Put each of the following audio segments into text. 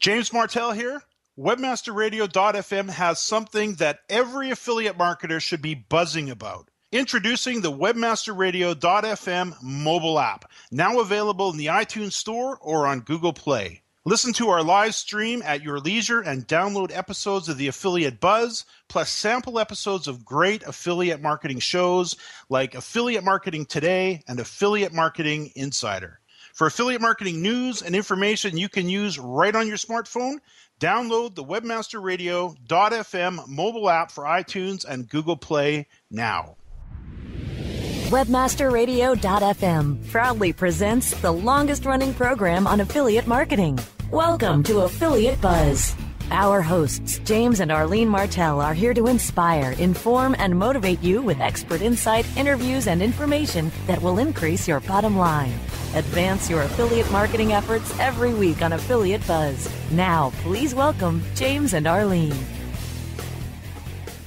James Martell here. WebmasterRadio.fm has something that every affiliate marketer should be buzzing about. Introducing the WebmasterRadio.fm mobile app, now available in the iTunes Store or on Google Play. Listen to our live stream at your leisure and download episodes of the Affiliate Buzz, plus sample episodes of great affiliate marketing shows like Affiliate Marketing Today and Affiliate Marketing Insider. For affiliate marketing news and information you can use right on your smartphone, download the WebmasterRadio.fm mobile app for iTunes and Google Play now. WebmasterRadio.fm proudly presents the longest-running program on affiliate marketing. Welcome to Affiliate Buzz. Our hosts, James and Arlene Martell, are here to inspire, inform, and motivate you with expert insight, interviews, and information that will increase your bottom line. Advance your affiliate marketing efforts every week on Affiliate Buzz. Now, please welcome James and Arlene.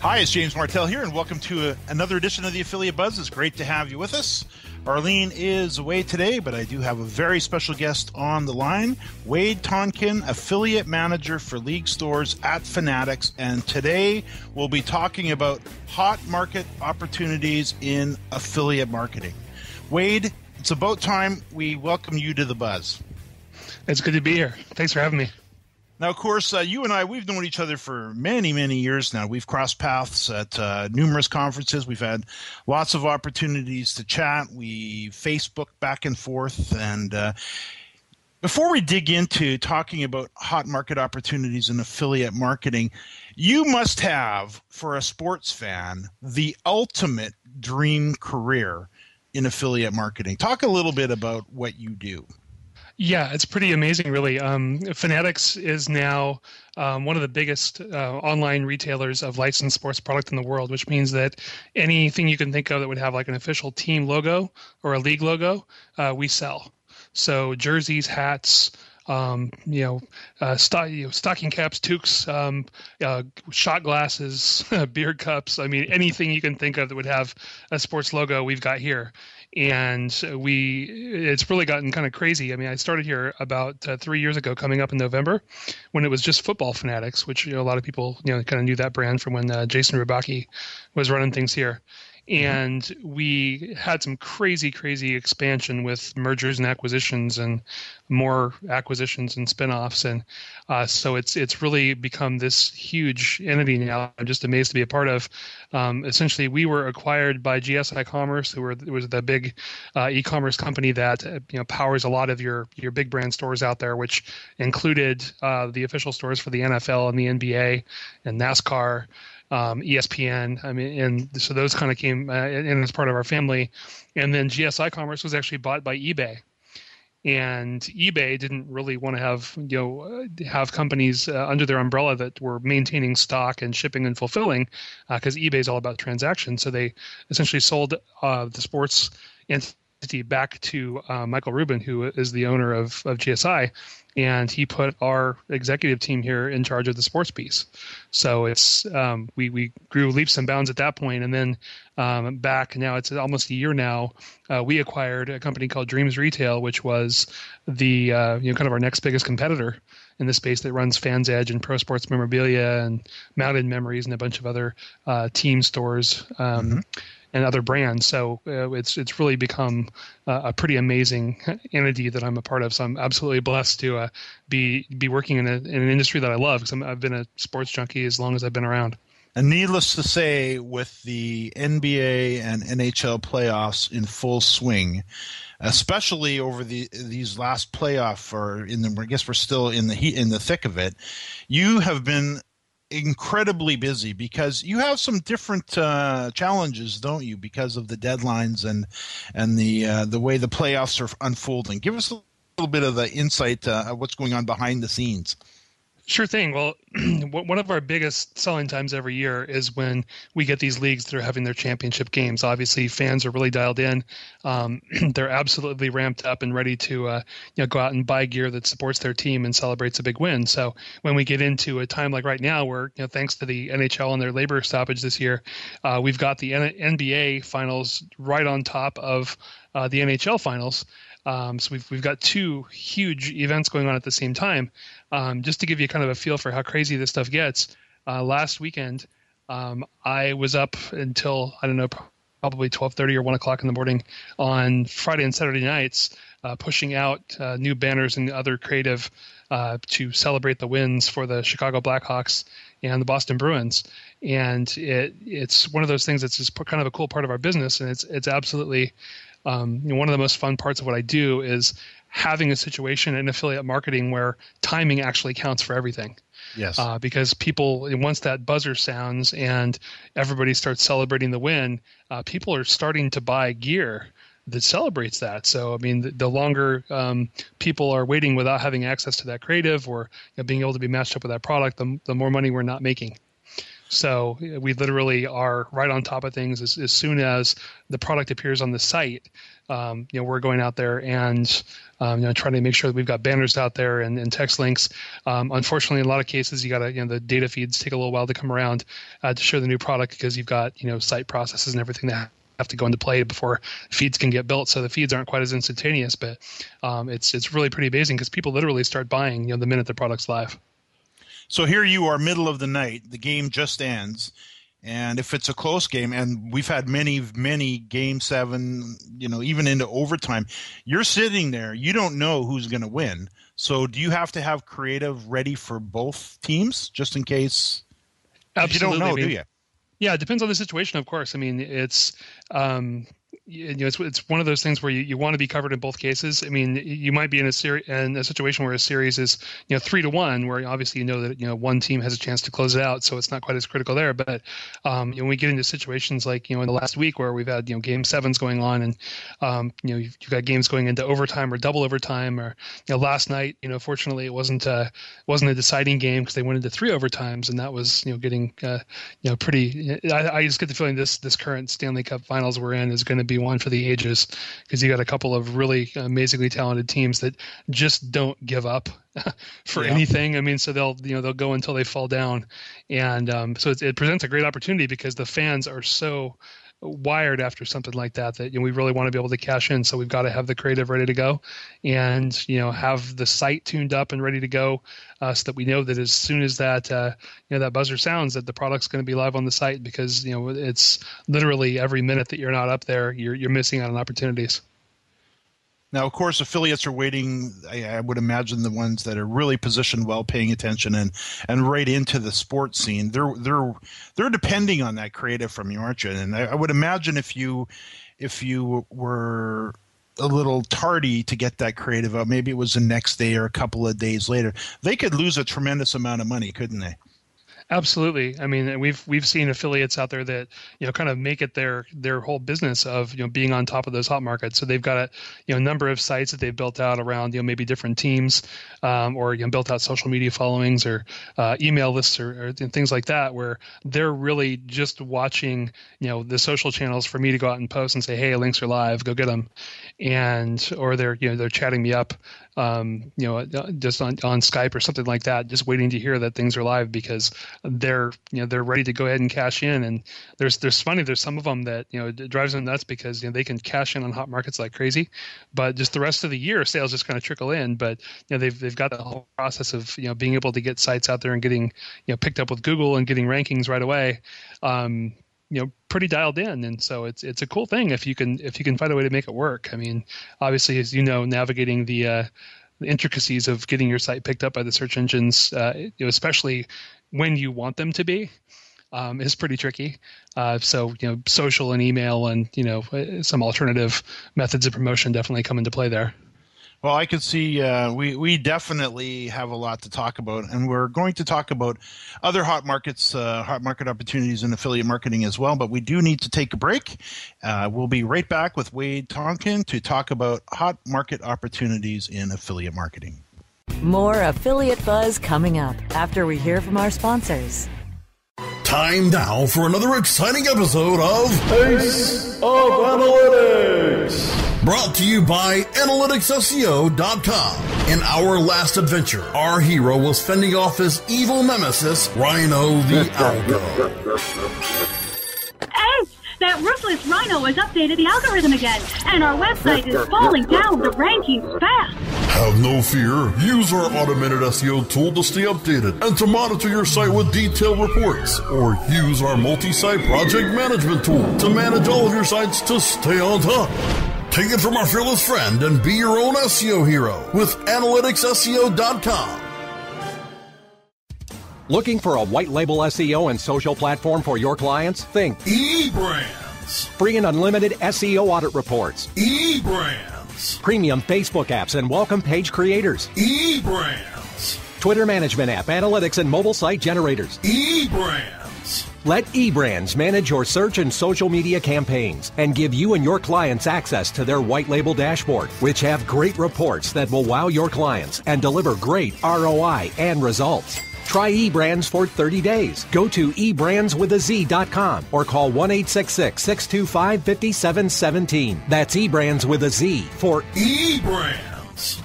Hi, it's James Martell here, and welcome to another edition of the Affiliate Buzz. It's great to have you with us. Arlene is away today, but I do have a very special guest on the line, Wade Tonkin, Affiliate Manager for League Stores at Fanatics, and today we'll be talking about hot market opportunities in affiliate marketing. Wade, it's about time we welcome you to the Buzz. It's good to be here. Thanks for having me. Now, of course, you and I, we've known each other for many, many years now. We've crossed paths at numerous conferences. We've had lots of opportunities to chat. We Facebook back and forth. And before we dig into talking about hot market opportunities in affiliate marketing, you must have, for a sports fan, the ultimate dream career in affiliate marketing. Talk a little bit about what you do. Yeah, it's pretty amazing, really. Fanatics is now one of the biggest online retailers of licensed sports product in the world, which means that anything you can think of that would have like an official team logo or a league logo, we sell. So jerseys, hats, stocking caps, toques, shot glasses, beer cups. I mean, anything you can think of that would have a sports logo, we've got here. And it's really gotten kind of crazy. I mean, I started here about 3 years ago, coming up in November, when it was just Football Fanatics, which a lot of people kind of knew that brand from when Jason Rybacki was running things here. And we had some crazy, crazy expansion with mergers and acquisitions and more acquisitions and spinoffs. And so it's really become this huge entity now. I'm just amazed to be a part of. Essentially, we were acquired by GSI Commerce, who was the big e-commerce company that powers a lot of your big brand stores out there, which included the official stores for the NFL and the NBA and NASCAR. ESPN, and so those kind of came in as part of our family. And then GSI Commerce was actually bought by eBay. And eBay didn't really want to have companies under their umbrella that were maintaining stock and shipping and fulfilling, because eBay is all about transactions. So they essentially sold the sports entity back to Michael Rubin, who is the owner of GSI. And he put our executive team here in charge of the sports piece. So it's we grew leaps and bounds at that point, and then back now it's almost a year now. We acquired a company called Dreams Retail, which was the kind of our next biggest competitor in the space that runs Fans Edge and Pro Sports Memorabilia and Mounted Memories and a bunch of other team stores. And other brands. So it's really become a pretty amazing entity that I'm a part of. So I'm absolutely blessed to be working in an industry that I love, because I've been a sports junkie as long as I've been around. And needless to say, with the NBA and NHL playoffs in full swing, especially over these last playoff, or I guess we're still in the thick of it, you have been incredibly busy because you have some different challenges, don't you, because of the deadlines and the way the playoffs are unfolding. Give us a little bit of the insight of what's going on behind the scenes. Sure thing. Well, one of our biggest selling times every year is when we get these leagues that are having their championship games. Obviously, fans are really dialed in. They're absolutely ramped up and ready to go out and buy gear that supports their team and celebrates a big win. So when we get into a time like right now, where thanks to the NHL and their labor stoppage this year, we've got the NBA finals right on top of the NHL finals. So we've got two huge events going on at the same time. Just to give you kind of a feel for how crazy this stuff gets, last weekend I was up until, I don't know, probably 12:30 or 1 o'clock in the morning on Friday and Saturday nights, pushing out new banners and other creative to celebrate the wins for the Chicago Blackhawks and the Boston Bruins. And it's one of those things that's just kind of a cool part of our business, and it's absolutely one of the most fun parts of what I do is having a situation in affiliate marketing where timing actually counts for everything. Yes. Because people, once that buzzer sounds and everybody starts celebrating the win, people are starting to buy gear that celebrates that. So, I mean, the longer people are waiting without having access to that creative or being able to be matched up with that product, the more money we're not making. So we literally are right on top of things as soon as the product appears on the site. We're going out there and trying to make sure that we've got banners out there and text links. Unfortunately, in a lot of cases, you got to the data feeds take a little while to come around to show the new product because you've got site processes and everything that have to go into play before feeds can get built. So the feeds aren't quite as instantaneous, but it's really pretty amazing because people literally start buying the minute the product's live. So here you are, middle of the night, the game just ends, and if it's a close game, and we've had many Game 7, even into overtime, you're sitting there, you don't know who's going to win. So do you have to have creative ready for both teams just in case? Absolutely. You don't know, do you? Yeah, it depends on the situation, of course. I mean, it's it's one of those things where you want to be covered in both cases. I mean, you might be in a situation where a series is 3-1, where obviously that one team has a chance to close it out, so it's not quite as critical there. But when we get into situations like in the last week where we've had Game 7s going on, and you've got games going into overtime or double overtime, or last night fortunately it wasn't a deciding game because they went into 3 overtimes, and that was getting pretty. I just get the feeling this current Stanley Cup Finals we're in is going to be one for the ages because you got a couple of really amazingly talented teams that just don't give up for anything. I mean, so they'll go until they fall down, and so it presents a great opportunity because the fans are so wired after something like that we really want to be able to cash in. So we've got to have the creative ready to go, and have the site tuned up and ready to go, so that we know that as soon as that that buzzer sounds, that the product's going to be live on the site, because it's literally every minute that you're not up there, you're missing out on opportunities. Now, of course, affiliates are waiting. I would imagine the ones that are really positioned well, paying attention and right into the sports scene. They're depending on that creative from you, aren't you? And I would imagine if you were a little tardy to get that creative out, maybe it was the next day or a couple of days later, they could lose a tremendous amount of money, couldn't they? Absolutely. I mean, we've seen affiliates out there that kind of make it their whole business of being on top of those hot markets. So they've got a number of sites that they've built out around maybe different teams, or built out social media followings or email lists or things like that, where they're really just watching the social channels for me to go out and post and say, hey, links are live, go get them, or they're chatting me up just on Skype or something like that, just waiting to hear that things are live because they're ready to go ahead and cash in. And there's some of them that it drives them nuts because they can cash in on hot markets like crazy, but just the rest of the year sales just kind of trickle in. But they've got the whole process of being able to get sites out there and getting picked up with Google and getting rankings right away. Pretty dialed in, and so it's a cool thing if you can find a way to make it work. I mean, obviously, as navigating the intricacies of getting your site picked up by the search engines, especially when you want them to be, is pretty tricky. So social and email and some alternative methods of promotion definitely come into play there. Well, I can see we definitely have a lot to talk about, and we're going to talk about other hot markets, hot market opportunities in affiliate marketing as well, but we do need to take a break. We'll be right back with Wade Tonkin to talk about hot market opportunities in affiliate marketing. More Affiliate Buzz coming up after we hear from our sponsors. Time now for another exciting episode of Ace of Analytics. Brought to you by AnalyticsSEO.com. In our last adventure, our hero was fending off his evil nemesis, Rhino the Algo. Ace, that roof this rhino has updated the algorithm again, and our website is falling down the rankings fast. Have no fear. Use our automated SEO tool to stay updated and to monitor your site with detailed reports. Or use our multi-site project management tool to manage all of your sites to stay on top. Take it from our fearless friend and be your own SEO hero with AnalyticsSEO.com. Looking for a white label SEO and social platform for your clients? Think eBrands. Free and unlimited SEO audit reports. eBrands. Premium Facebook apps and welcome page creators. eBrands. Twitter management app, analytics, and mobile site generators. eBrands. Let eBrands manage your search and social media campaigns and give you and your clients access to their white label dashboard, which have great reports that will wow your clients and deliver great ROI and results. Try eBrands for 30 days. Go to eBrandsWithAZ.com or call 1-866-625-5717. That's eBrands with a Z for eBrands.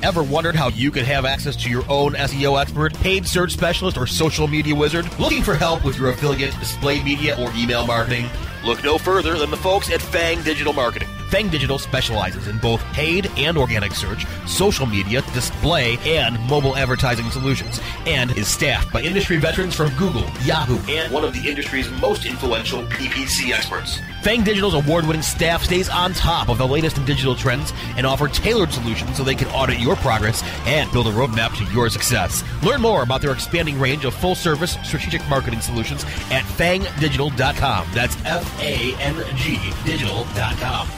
Ever wondered how you could have access to your own SEO expert, paid search specialist, or social media wizard? Looking for help with your affiliate, display media, or email marketing? Look no further than the folks at Fang Digital Marketing. Fang Digital specializes in both paid and organic search, social media, display, and mobile advertising solutions, and is staffed by industry veterans from Google, Yahoo, and one of the industry's most influential PPC experts. Fang Digital's award-winning staff stays on top of the latest in digital trends and offer tailored solutions so they can audit your progress and build a roadmap to your success. Learn more about their expanding range of full-service strategic marketing solutions at fangdigital.com. That's F-A-N-G digital.com.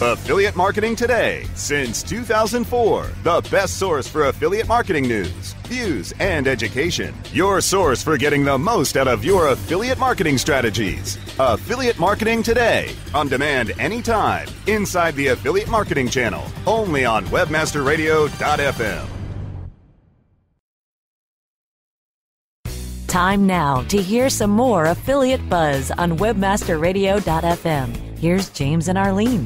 Affiliate Marketing Today. Since 2004, the best source for affiliate marketing news, views, and education. Your source for getting the most out of your affiliate marketing strategies. Affiliate Marketing Today. On demand anytime. Inside the Affiliate Marketing Channel. Only on WebmasterRadio.fm. Time now to hear some more affiliate buzz on WebmasterRadio.fm. Here's James and Arlene.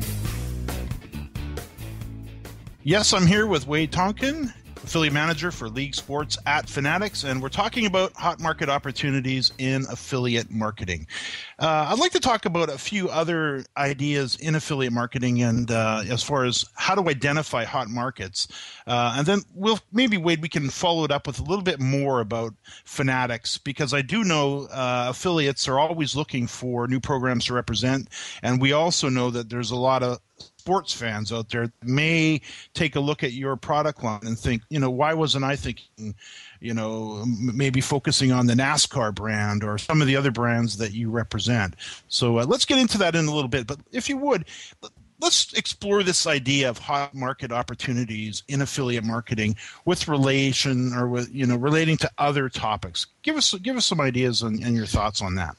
Yes, I'm here with Wade Tonkin, affiliate manager for League Sports at Fanatics, and we're talking about hot market opportunities in affiliate marketing. I'd like to talk about a few other ideas in affiliate marketing and as far as how to identify hot markets. And then Wade, we can follow it up with a little bit more about Fanatics, because I do know affiliates are always looking for new programs to represent, and we also know that there's a lot of sports fans out there may take a look at your product line and think, why wasn't I thinking, maybe focusing on the NASCAR brand or some of the other brands that you represent. So let's get into that in a little bit. But if you would, let's explore this idea of hot market opportunities in affiliate marketing with relating to other topics. Give us some ideas and your thoughts on that.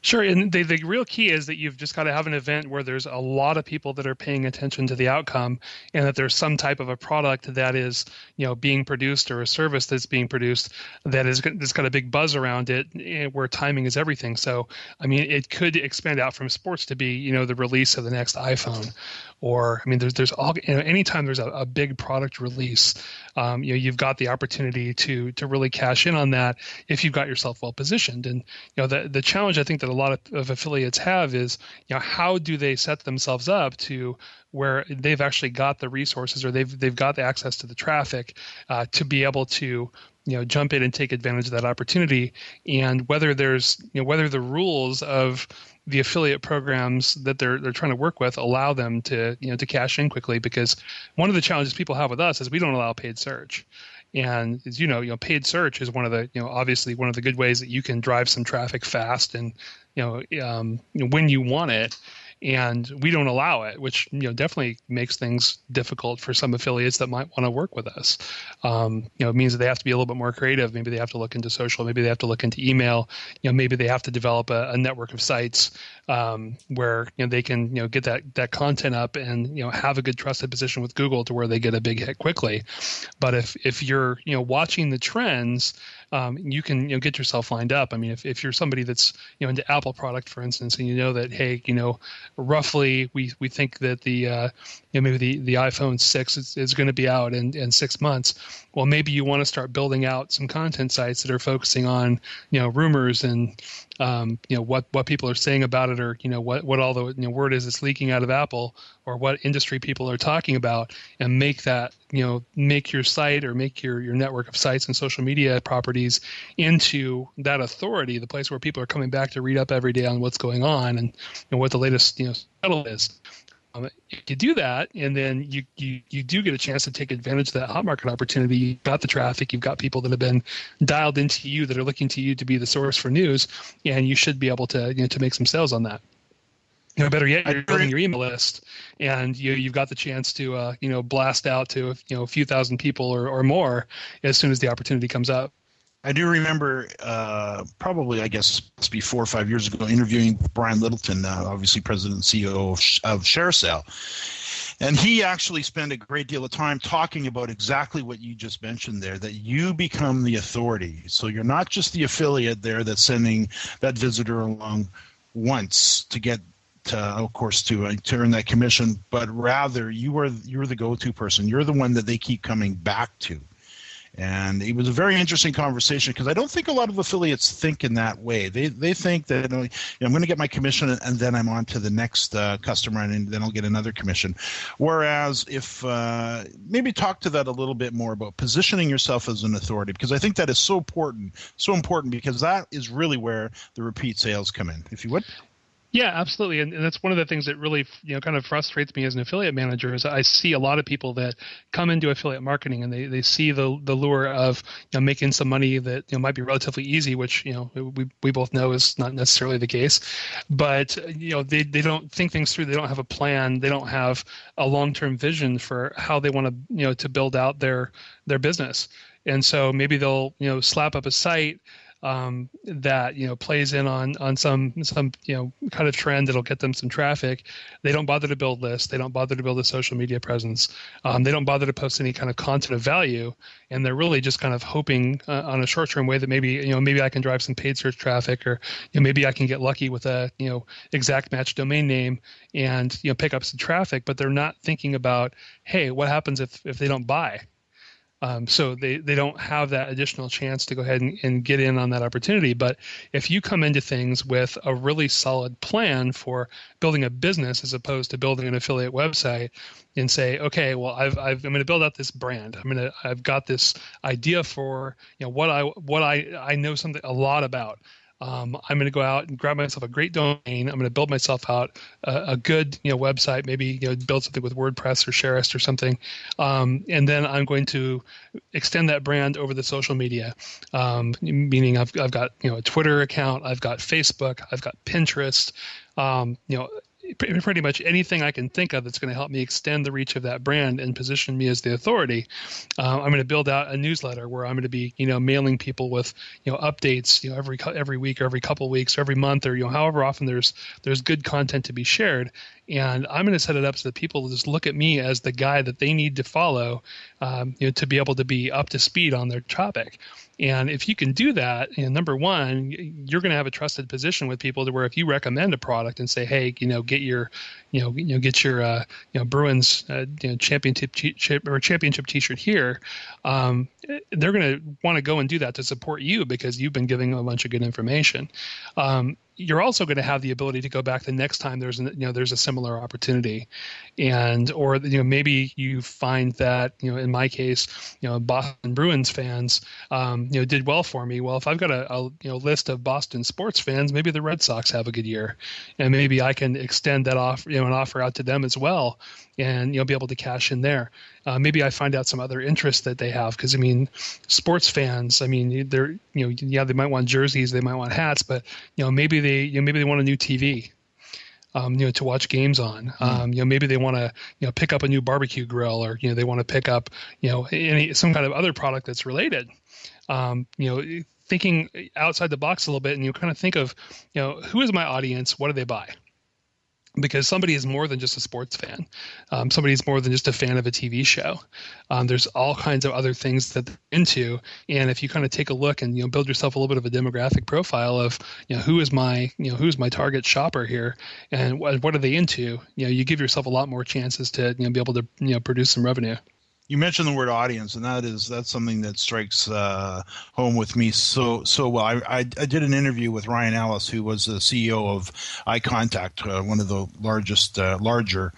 Sure, and the real key is that you've just got to have an event where there's a lot of people that are paying attention to the outcome, and that there's some type of a product that is, being produced, or a service that's being produced that's got a big buzz around it, where timing is everything. So, it could expand out from sports to be, the release of the next iPhone, or there's all anytime there's a big product release, you've got the opportunity to really cash in on that if you've got yourself well positioned. And the challenge I think that a lot of affiliates have is, how do they set themselves up to where they've actually got the resources, or they've got the access to the traffic to be able to jump in and take advantage of that opportunity, and whether the rules of the affiliate programs that they're trying to work with allow them to cash in quickly. Because one of the challenges people have with us is we don't allow paid search. And as paid search is one of the obviously one of the good ways that you can drive some traffic fast and when you want it. And we don't allow it, which definitely makes things difficult for some affiliates that might want to work with us. It means that they have to be a little bit more creative. Maybe they have to look into social. Maybe they have to look into email. Maybe they have to develop a network of sites where they can get that content up and have a good trusted position with Google to where they get a big hit quickly. But if you're watching the trends, you can get yourself lined up. I mean, if you're somebody that's into Apple product, for instance, and you know that, hey, roughly we think that the maybe the iPhone 6 is going to be out in 6 months. Well, maybe you want to start building out some content sites that are focusing on rumors and what people are saying about it, or what all the word is that's leaking out of Apple, or what industry people are talking about, and make that make your site or make your network of sites and social media properties into that authority, the place where people are coming back to read up every day on what's going on and what the latest settle is. If you do that, and then you do get a chance to take advantage of that hot market opportunity, you've got the traffic, you've got people that have been dialed into you that are looking to you to be the source for news, and you should be able to to make some sales on that. Better yet, you're building your email list, and you've got the chance to blast out to a few thousand people or more as soon as the opportunity comes up. I do remember probably, I guess, must be 4 or 5 years ago, interviewing Brian Littleton, obviously president and CEO of ShareSale. And he actually spent a great deal of time talking about exactly what you just mentioned there, that you become the authority. So you're not just the affiliate there that's sending that visitor along once to get of course, to earn that commission, but rather you're the go-to person. You're the one that they keep coming back to. And it was a very interesting conversation, because I don't think a lot of affiliates think in that way. They think that I'm going to get my commission and then I'm on to the next customer, and then I'll get another commission. Whereas if maybe talk to that a little bit more about positioning yourself as an authority, because I think that is so important because that is really where the repeat sales come in. If you would. Yeah, absolutely. And that's one of the things that really, kind of frustrates me as an affiliate manager is I see a lot of people that come into affiliate marketing and they see the lure of making some money that might be relatively easy, which we both know is not necessarily the case. But they don't think things through. They don't have a plan. They don't have a long-term vision for how they want to build out their business. And so maybe they'll slap up a site that plays in on some kind of trend that'll get them some traffic. They don't bother to build lists. They don't bother to build a social media presence. They don't bother to post any kind of content of value, and they're really just kind of hoping on a short-term way that maybe I can drive some paid search traffic, or maybe I can get lucky with a exact match domain name and pick up some traffic. But they're not thinking about, hey, what happens if they don't buy? So they don't have that additional chance to go ahead and get in on that opportunity. But if you come into things with a really solid plan for building a business as opposed to building an affiliate website, and say, okay, well, I'm going to build out this brand. I've got this idea for what I know a lot about. I'm going to go out and grab myself a great domain. I'm going to build myself out a good website, maybe build something with WordPress or Sharist or something, and then I'm going to extend that brand over the social media. Meaning I've got a Twitter account, I've got Facebook, I've got Pinterest. Pretty much anything I can think of that's going to help me extend the reach of that brand and position me as the authority. I'm going to build out a newsletter where I'm going to be, mailing people with, updates, every week or every couple of weeks or every month, or however often there's good content to be shared. And I'm going to set it up so that people just look at me as the guy that they need to follow, to be able to be up to speed on their topic. And if you can do that, number one, you're going to have a trusted position with people to where if you recommend a product and say, hey, get your Bruins championship T-shirt here, they're going to want to go and do that to support you because you've been giving them a bunch of good information. You're also going to have the ability to go back the next time there's a similar opportunity, or maybe you find that in my case Boston Bruins fans did well for me. Well, if I've got a list of Boston sports fans, maybe the Red Sox have a good year, and maybe I can extend that an offer out to them as well, and be able to cash in there. Maybe I find out some other interests that they have, because sports fans, they're they might want jerseys, they might want hats, but maybe they want a new TV, to watch games on. Maybe they want to pick up a new barbecue grill, or they want to pick up some kind of other product that's related. Thinking outside the box a little bit, and you kind of think of who is my audience, what do they buy? because somebody is more than just a sports fan. Somebody is more than just a fan of a TV show. There's all kinds of other things that they're into. And if you kind of take a look and, build yourself a little bit of a demographic profile of, who's my target shopper here and what are they into, you give yourself a lot more chances to, be able to, produce some revenue. You mentioned the word audience, and that's something that strikes home with me so well. I did an interview with Ryan Ellis, who was the CEO of iContact, one of the larger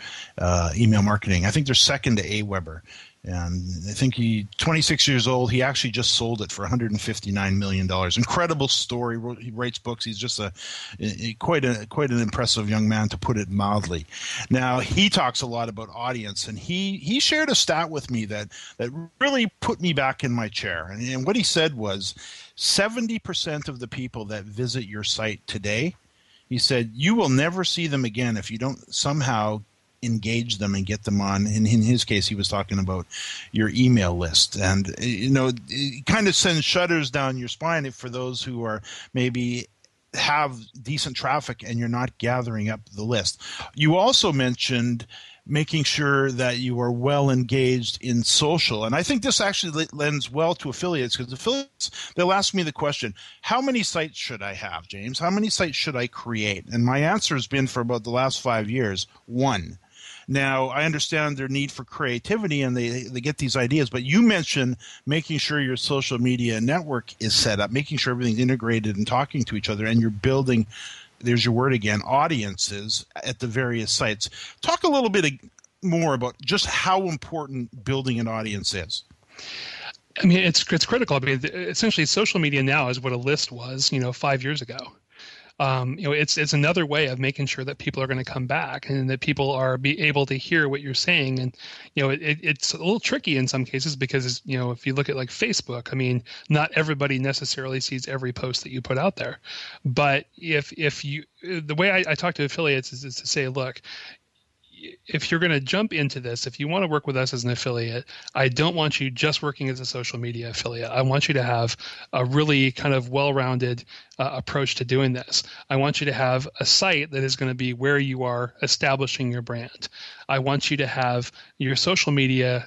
email marketing. I think they're second to AWeber. And I think 26 years old. He actually just sold it for $159 million. Incredible story. He writes books. He's just quite an impressive young man, to put it mildly. Now, he talks a lot about audience, and he shared a stat with me that really put me back in my chair. And what he said was 70% of the people that visit your site today, he said, you will never see them again if you don't somehow engage them and get them on. In his case, he was talking about your email list, and it kind of sends shudders down your spine for those who are maybe have decent traffic and you're not gathering up the list. You also mentioned making sure that you are well engaged in social. And I think this actually lends well to affiliates, because affiliates, they'll ask me the question, how many sites should I have, James? How many sites should I create? And my answer has been, for about the last 5 years, 1. Now, I understand their need for creativity and they get these ideas, but you mentioned making sure your social media network is set up, making sure everything's integrated and talking to each other, and you're building, there's your word again, audiences at the various sites. Talk a little bit more about just how important building an audience is. I mean, it's critical. I mean, essentially, social media now is what a list was, 5 years ago. It's another way of making sure that people are going to come back and that people are be able to hear what you're saying. And, it's a little tricky in some cases because, if you look at like Facebook, I mean, not everybody necessarily sees every post that you put out there. But the way I talk to affiliates is to say, look, if you're going to jump into this, if you want to work with us as an affiliate, I don't want you just working as a social media affiliate. I want you to have a really kind of well-rounded approach to doing this. I want you to have a site that is going to be where you are establishing your brand. I want you to have your social media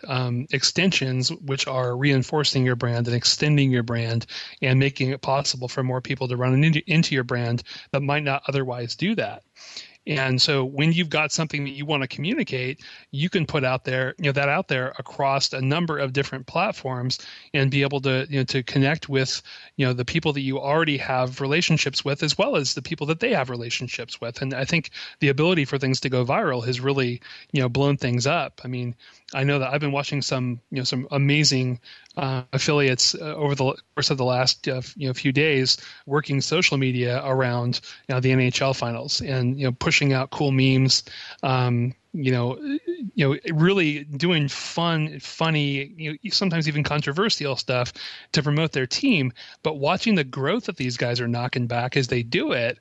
extensions, which are reinforcing your brand and extending your brand and making it possible for more people to run into your brand that might not otherwise do that. And so when you've got something that you want to communicate, you can put out there, that out there across a number of different platforms and be able to, to connect with, the people that you already have relationships with, as well as the people that they have relationships with. And I think the ability for things to go viral has really, blown things up. I mean, I know that I've been watching some amazing affiliates over the course of the last few days working social media around the NHL finals and pushing out cool memes, really doing funny, sometimes even controversial stuff to promote their team, but watching the growth that these guys are knocking back as they do it,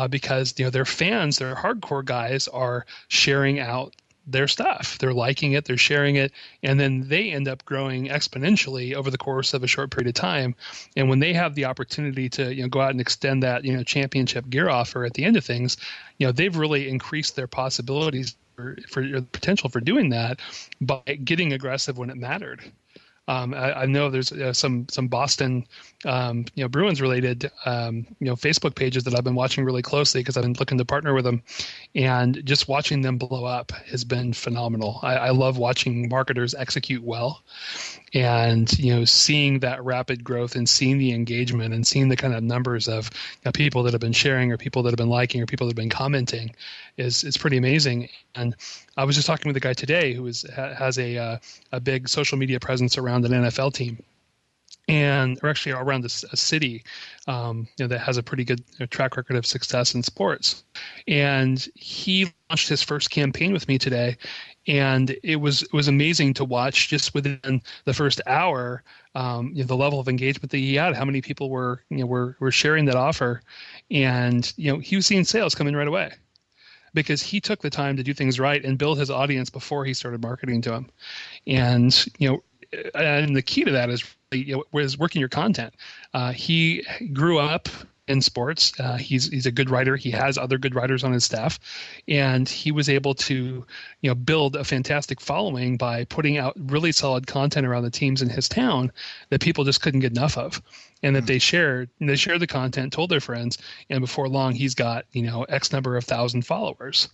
because their fans, their hardcore guys, are sharing out their stuff. They're liking it, they're sharing it, and then they end up growing exponentially over the course of a short period of time. And when they have the opportunity to go out and extend that championship gear offer at the end of things, they've really increased their possibilities for the potential for doing that by getting aggressive when it mattered. I know there's some Boston, Bruins related, Facebook pages that I've been watching really closely because I've been looking to partner with them, and just watching them blow up has been phenomenal. I love watching marketers execute well, and seeing that rapid growth and seeing the engagement and seeing the kind of numbers of people that have been sharing or people that have been liking or people that have been commenting is pretty amazing. And I was just talking with a guy today who has a big social media presence around an NFL team, or actually around a city that has a pretty good track record of success in sports. And he launched his first campaign with me today, and it was amazing to watch just within the first hour, the level of engagement that he had, how many people were sharing that offer, and he was seeing sales come in right away, because he took the time to do things right and build his audience before he started marketing to them. And the key to that is was working your content. He grew up in sports. He's a good writer. He has other good writers on his staff, and he was able to, build a fantastic following by putting out really solid content around the teams in his town that people just couldn't get enough of, and that they shared the content, told their friends, and before long he's got X number of thousand followers.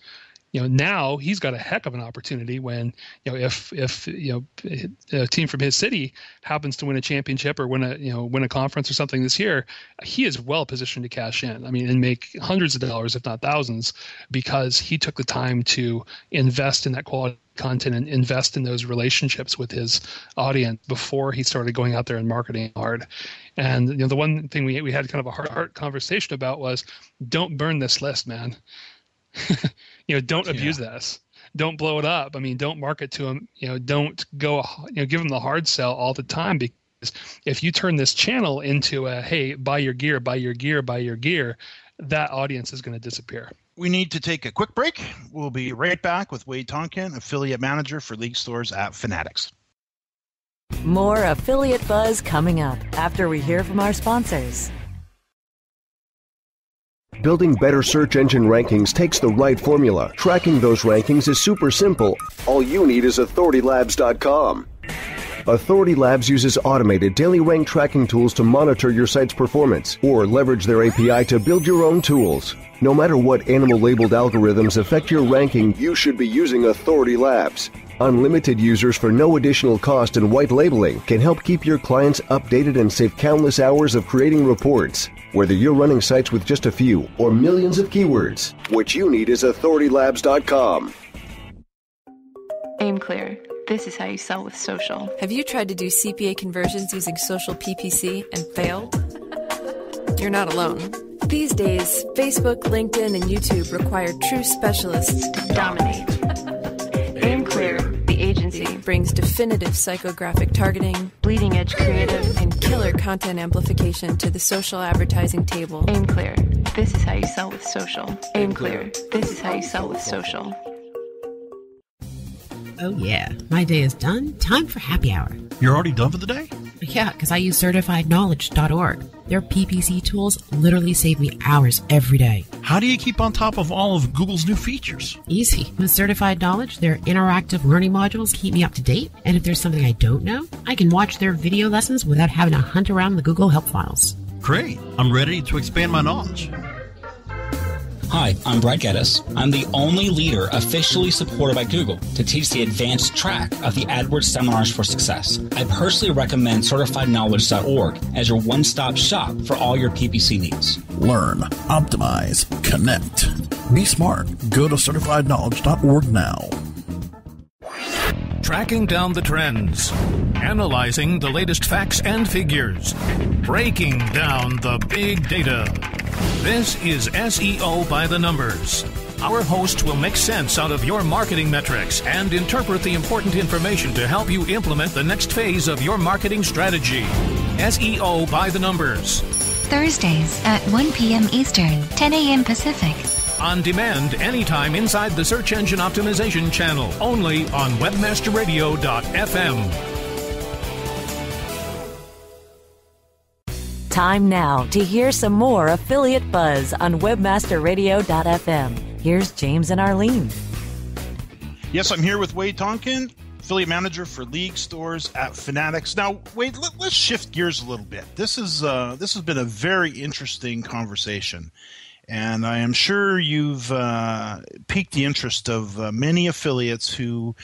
Now he's got a heck of an opportunity when, if a team from his city happens to win a championship or win a conference or something this year, he is well positioned to cash in. I mean, and make hundreds of dollars, if not thousands, because he took the time to invest in that quality content and invest in those relationships with his audience before he started going out there and marketing hard. And the one thing we had kind of a heart conversation about was, don't burn this list, man. Don't abuse this. Don't blow it up. I mean, don't market to them. Don't go, give them the hard sell all the time, because if you turn this channel into a, hey, buy your gear, that audience is going to disappear. We need to take a quick break. We'll be right back with Wade Tonkin, affiliate manager for League Stores at Fanatics. More Affiliate Buzz coming up after we hear from our sponsors. Building better search engine rankings takes the right formula. Tracking those rankings is super simple. All you need is authoritylabs.com. Authority Labs uses automated daily rank tracking tools to monitor your site's performance, or leverage their API to build your own tools. No matter what animal-labeled algorithms affect your ranking, you should be using Authority Labs. Unlimited users for no additional cost and white labeling can help keep your clients updated and save countless hours of creating reports. Whether you're running sites with just a few or millions of keywords, what you need is authoritylabs.com. Aim clear. This is how you sell with social. Have you tried to do CPA conversions using social PPC and failed? You're not alone. These days, Facebook, LinkedIn, and YouTube require true specialists to dominate. Aim clear. The agency brings definitive psychographic targeting, bleeding edge creative, and killer content amplification to the social advertising table. Aim clear. This is how you sell with social. Aim clear. This is how you sell with social. Oh yeah, my day is done. Time for happy hour. You're already done for the day? Yeah, because I use CertifiedKnowledge.org. Their PPC tools literally save me hours every day. How do you keep on top of all of Google's new features? Easy. With Certified Knowledge, their interactive learning modules keep me up to date. And if there's something I don't know, I can watch their video lessons without having to hunt around the Google Help files. Great. I'm ready to expand my knowledge. Hi, I'm Brad Geddes. I'm the only leader officially supported by Google to teach the advanced track of the AdWords Seminars for Success. I personally recommend CertifiedKnowledge.org as your one-stop shop for all your PPC needs. Learn, optimize, connect. Be smart. Go to CertifiedKnowledge.org now. Tracking down the trends, analyzing the latest facts and figures, breaking down the big data. This is SEO by the numbers. Our host will make sense out of your marketing metrics and interpret the important information to help you implement the next phase of your marketing strategy. SEO by the numbers. Thursdays at 1 p.m. Eastern, 10 a.m. Pacific. On demand anytime inside the Search Engine Optimization channel, only on webmasterradio.fm. Time now to hear some more affiliate buzz on webmasterradio.fm. Here's James and Arlene. Yes, I'm here with Wade Tonkin, affiliate manager for League Stores at Fanatics. Now, Wade, let's shift gears a little bit. This has been a very interesting conversation, and I am sure you've piqued the interest of many affiliates who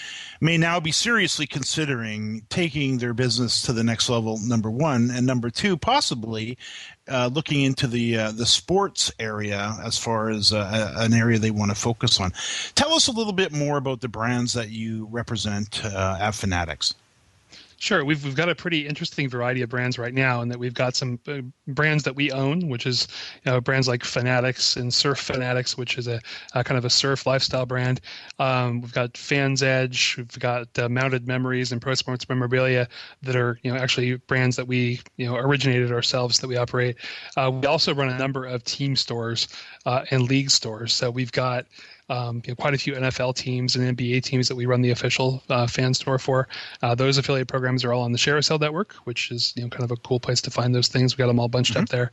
may now be seriously considering taking their business to the next level, number one, and number two, possibly looking into the sports area as far as an area they want to focus on. Tell us a little bit more about the brands that you represent at Fanatics. Sure. We've got a pretty interesting variety of brands right now, and that we've got some brands that we own, which is brands like Fanatics and Surf Fanatics, which is a kind of a surf lifestyle brand. We've got Fans Edge, we've got Mounted Memories and Pro Sports Memorabilia that are actually brands that we originated ourselves, that we operate. We also run a number of team stores and league stores. So we've got quite a few NFL teams and NBA teams that we run the official fan store for. Those affiliate programs are all on the ShareASale network, which is kind of a cool place to find those things. We got them all bunched up there.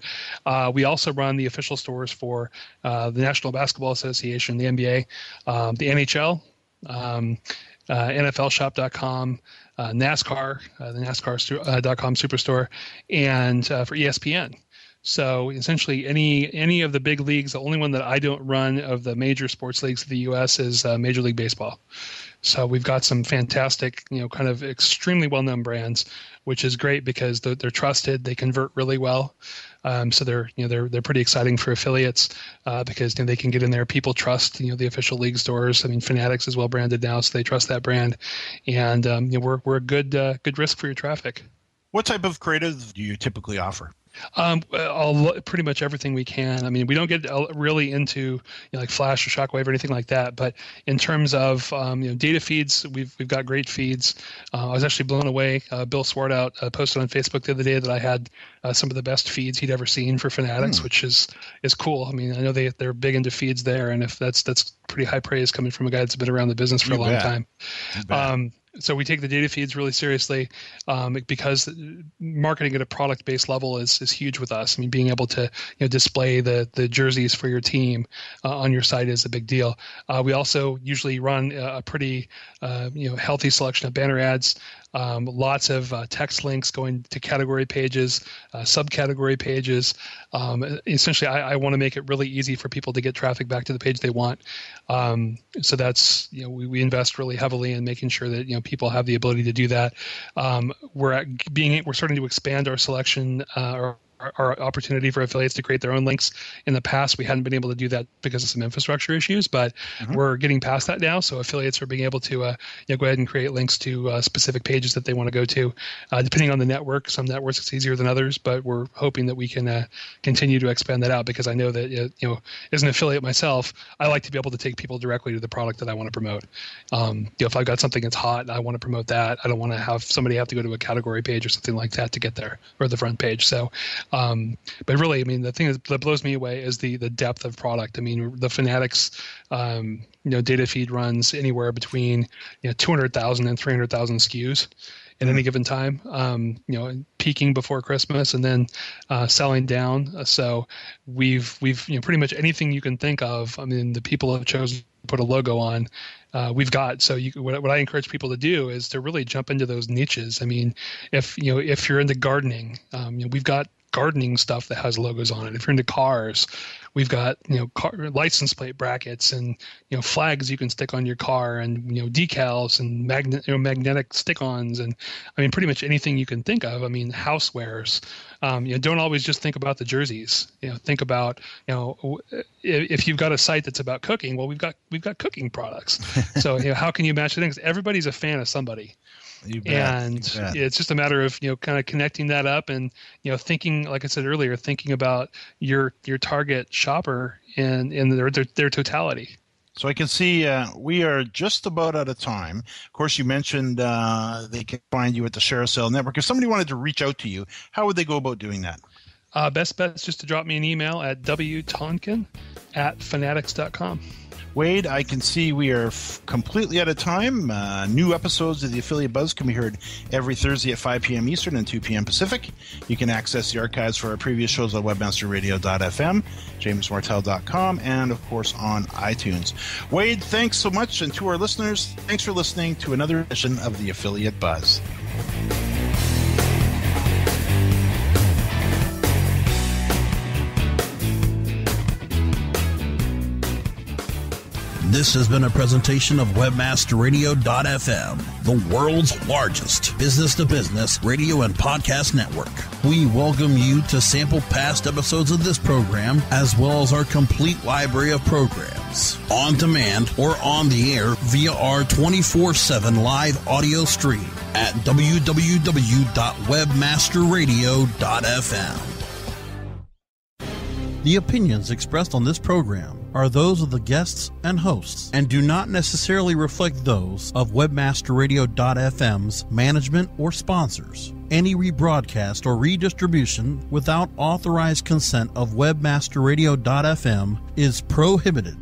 We also run the official stores for the National Basketball Association, the NBA, the NHL, NFLshop.com, NASCAR, the NASCAR.com Superstore, and for ESPN. So essentially, any of the big leagues, the only one that I don't run of the major sports leagues of the U.S. is Major League Baseball. So we've got some fantastic, kind of extremely well-known brands, which is great because they're trusted. They convert really well. So they're pretty exciting for affiliates because they can get in there. People trust the official league stores. I mean, Fanatics is well branded now, so they trust that brand, and we're a good risk for your traffic. What type of creative do you typically offer? Pretty much everything we can. I mean, we don't get really into like Flash or Shockwave or anything like that. But in terms of data feeds, we've got great feeds. I was actually blown away. Bill Swartout posted on Facebook the other day that I had some of the best feeds he'd ever seen for Fanatics, which is cool. I mean, I know they're big into feeds there, and if that's pretty high praise coming from a guy that's been around the business for a long time. So we take the data feeds really seriously because marketing at a product-based level is huge with us. I mean, being able to display the jerseys for your team on your site is a big deal. We also usually run a pretty healthy selection of banner ads. Lots of text links going to category pages, subcategory pages. Essentially, I want to make it really easy for people to get traffic back to the page they want. So that's we invest really heavily in making sure that people have the ability to do that. We're starting to expand our selection our opportunity for affiliates to create their own links. In the past, we hadn't been able to do that because of some infrastructure issues, but we're getting past that now. So affiliates are being able to go ahead and create links to specific pages that they want to go to, depending on the network. Some networks it's easier than others, but we're hoping that we can continue to expand that out because I know that as an affiliate myself, I like to be able to take people directly to the product that I want to promote. If I've got something that's hot and I want to promote that, I don't want to have somebody have to go to a category page or something like that to get there, or the front page. So but really, I mean, the thing that blows me away is the depth of product. I mean, the Fanatics, data feed runs anywhere between 200,000 and 300,000 SKUs at any given time. Peaking before Christmas and then selling down. So we've pretty much anything you can think of. I mean, the people have chosen to put a logo on. We've got what I encourage people to do is to really jump into those niches. I mean, if you're into gardening, we've got gardening stuff that has logos on it. If you're into cars, we've got license plate brackets and flags you can stick on your car and decals and magnetic stick-ons and I mean pretty much anything you can think of. I mean housewares. Don't always just think about the jerseys. Think about if you've got a site that's about cooking. Well, we've got cooking products. So how can you match the things? Everybody's a fan of somebody. And it's just a matter of kind of connecting that up and thinking, like I said earlier, thinking about your target shopper and their totality. So I can see we are just about out of time. Of course, you mentioned they can find you at the ShareASale network. If somebody wanted to reach out to you, how would they go about doing that? Best bet is just to drop me an email at wtonkin@fanatics.com. Wade, I can see we are completely out of time. New episodes of the Affiliate Buzz can be heard every Thursday at 5 p.m. Eastern and 2 p.m. Pacific. You can access the archives for our previous shows on webmasterradio.fm, jamesmartell.com, and, of course, on iTunes. Wade, thanks so much. And to our listeners, thanks for listening to another edition of the Affiliate Buzz. This has been a presentation of WebmasterRadio.fm, the world's largest business-to-business radio and podcast network. We welcome you to sample past episodes of this program, as well as our complete library of programs, on demand or on the air via our 24/7 live audio stream at www.webmasterradio.fm. The opinions expressed on this program are those of the guests and hosts and do not necessarily reflect those of WebmasterRadio.fm's management or sponsors. Any rebroadcast or redistribution without authorized consent of WebmasterRadio.fm is prohibited.